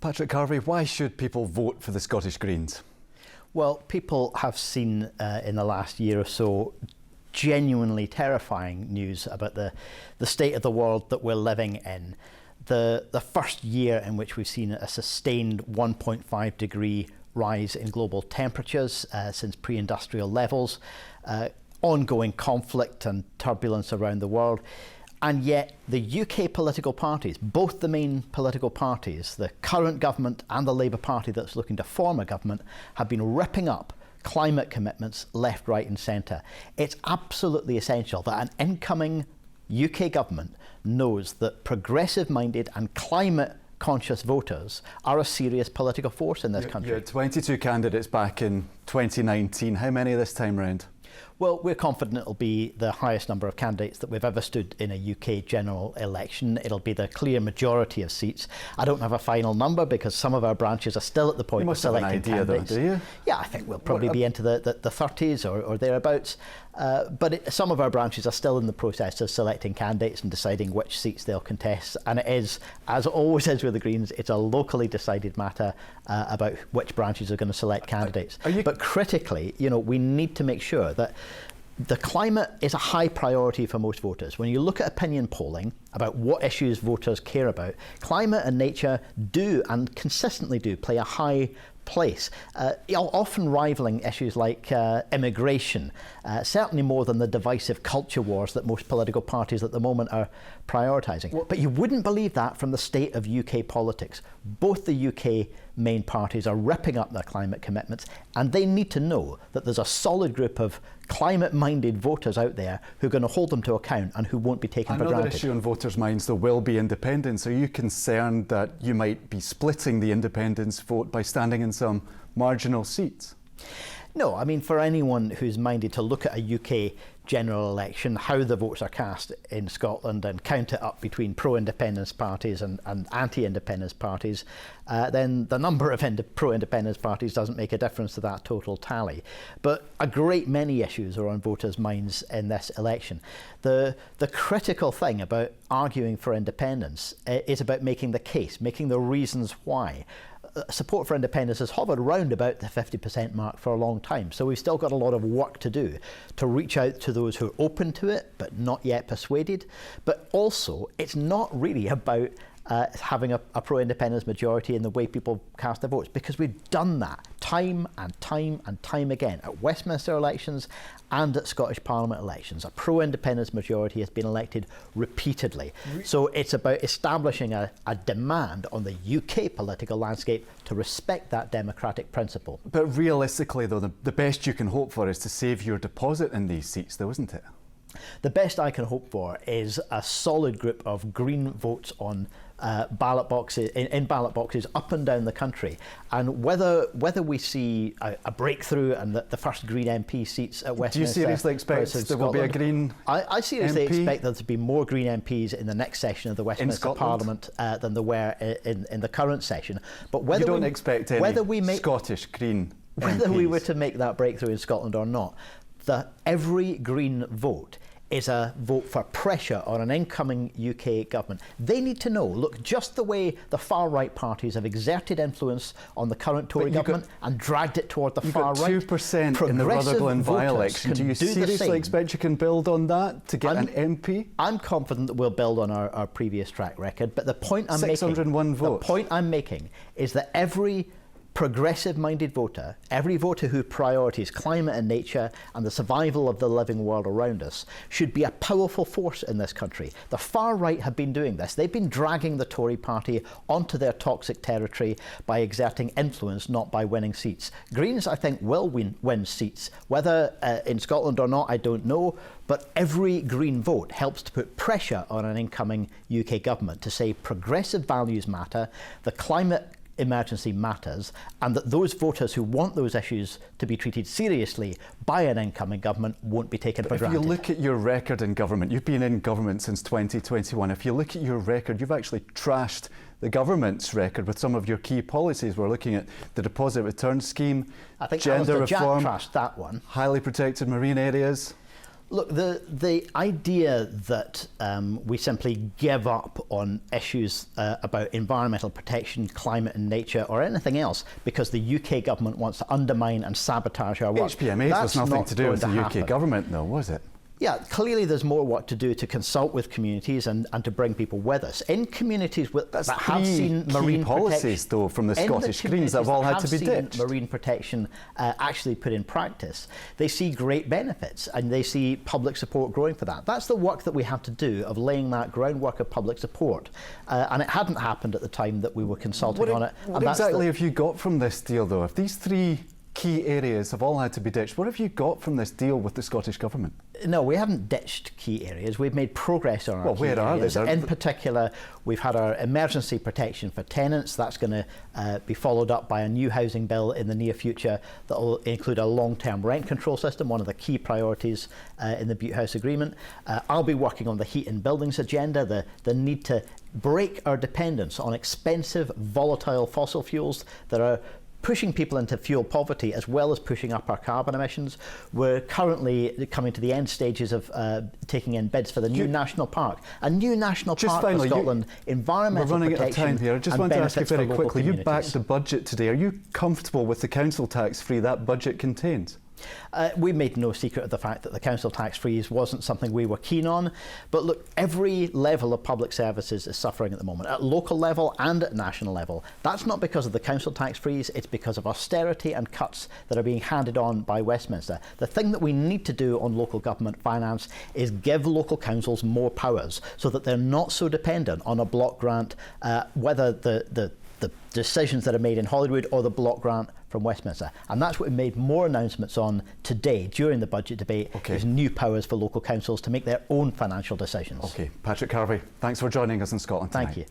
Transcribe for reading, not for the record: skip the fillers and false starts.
Patrick Harvie, why should people vote for the Scottish Greens? Well, people have seen in the last year or so genuinely terrifying news about the state of the world that we're living in. The first year in which we've seen a sustained 1.5 degree rise in global temperatures since pre-industrial levels, ongoing conflict and turbulence around the world. And yet the UK political parties, both the main political parties, the current government and the Labour Party that's looking to form a government, have been ripping up climate commitments left, right and centre. It's absolutely essential that an incoming UK government knows that progressive-minded and climate-conscious voters are a serious political force in this country. You had 22 candidates back in 2019. How many this time round? Well, we're confident it'll be the highest number of candidates that we've ever stood in a UK general election. It'll be the clear majority of seats. I don't have a final number because some of our branches are still at the point of selecting candidates. Though, do you? Yeah, I think we'll probably be into the 30s or thereabouts. But some of our branches are still in the process of selecting candidates and deciding which seats they'll contest. And it is, as it always is with the Greens, it's a locally decided matter about which branches are going to select candidates. But critically, we need to make sure that the climate is a high priority for most voters. When you look at opinion polling about what issues voters care about, climate and nature do and consistently do play a high place, often rivaling issues like immigration, certainly more than the divisive culture wars that most political parties at the moment are prioritising. But you wouldn't believe that from the state of UK politics. Both the UK main parties are ripping up their climate commitments, and they need to know that there's a solid group of climate-minded voters out there who are going to hold them to account and who won't be taken for granted. Another issue on voters' minds, though, will be independence. Are you concerned that you might be splitting the independence vote by standing in some marginal seats? No, I mean, for anyone who's minded to look at a UK general election, how the votes are cast in Scotland and count it up between pro-independence parties and anti-independence parties, then the number of pro-independence parties doesn't make a difference to that total tally. But a great many issues are on voters' minds in this election. The critical thing about arguing for independence is about making the case, making the reasons why. Support for independence has hovered around about the 50% mark for a long time, so we've still got a lot of work to do to reach out to those who are open to it but not yet persuaded. But also, it's not really about having a pro-independence majority in the way people cast their votes, because we've done that time and time and time again at Westminster elections and at Scottish Parliament elections. A pro-independence majority has been elected repeatedly. So it's about establishing a demand on the UK political landscape to respect that democratic principle. But realistically, though, the best you can hope for is to save your deposit in these seats, though, isn't it? The best I can hope for is a solid group of Green votes on ballot boxes in ballot boxes up and down the country, and whether we see a breakthrough and the first Green MP seats at Westminster. Do you seriously expect there will be a Green I seriously MP? Expect there to be more Green MPs in the next session of the Westminster Parliament than there were in the current session. But whether you don't expect any Scottish Green MPs. Whether we were to make that breakthrough in Scotland or not, every Green vote is a vote for pressure on an incoming UK government. They need to know, look, just the way the far-right parties have exerted influence on the current Tory government and dragged it toward the far-right. You got 2% in the Rutherglen by-election. Do you seriously expect you can build on that to get an MP? I'm confident that we'll build on our previous track record, but the point I'm 601 votes. The point I'm making is that every progressive-minded voter, every voter who priorities climate and nature and the survival of the living world around us, should be a powerful force in this country. The far right have been doing this. They've been dragging the Tory party onto their toxic territory by exerting influence, not by winning seats. Greens, I think, will win seats. Whether in Scotland or not, I don't know, but every Green vote helps to put pressure on an incoming UK government to say progressive values matter, the climate emergency matters, and that those voters who want those issues to be treated seriously by an incoming government won't be taken for granted. If you look at your record in government, you've been in government since 2021, if you look at your record, you've actually trashed the government's record with some of your key policies. We're looking at the deposit return scheme, I think gender Jack reform, trashed that one. highly protected marine areas. Look, the idea that we simply give up on issues about environmental protection, climate and nature, or anything else because the UK government wants to undermine and sabotage our work. HPMAs was nothing to do with the UK government, though, was it? Yeah, clearly there's more work to do to consult with communities and to bring people with us. In communities that have seen marine policies, though, from the Scottish Greens that have all had to be ditched. Marine protection actually put in practice. They see great benefits and they see public support growing for that. That's the work that we have to do, of laying that groundwork of public support. And it hadn't happened at the time that we were consulting on it. What exactly have you got from this deal, though? If these three key areas have all had to be ditched, what have you got from this deal with the Scottish Government? No, we haven't ditched key areas. We've made progress on our key areas. Where are they? In particular, we've had our emergency protection for tenants. That's going to be followed up by a new housing bill in the near future that will include a long-term rent control system, one of the key priorities in the Butte House Agreement. I'll be working on the heat and buildings agenda, the need to break our dependence on expensive, volatile fossil fuels that are pushing people into fuel poverty as well as pushing up our carbon emissions. We're currently coming to the end stages of taking in bids for the new national park. A new national park for Scotland, environmental protection. We're running out of time here. I just want to ask you very quickly, you backed the budget today. Are you comfortable with the council tax free that budget contains? We made no secret of the fact that the council tax freeze wasn't something we were keen on. But look, every level of public services is suffering at the moment, at local level and at national level. That's not because of the council tax freeze, it's because of austerity and cuts that are being handed on by Westminster. The thing that we need to do on local government finance is give local councils more powers so that they're not so dependent on a block grant, whether the decisions that are made in Holyrood or the block grant from Westminster. And that's what we made more announcements on today during the budget debate, is new powers for local councils to make their own financial decisions. Okay, Patrick Harvie, thanks for joining us in Scotland tonight. Thank you.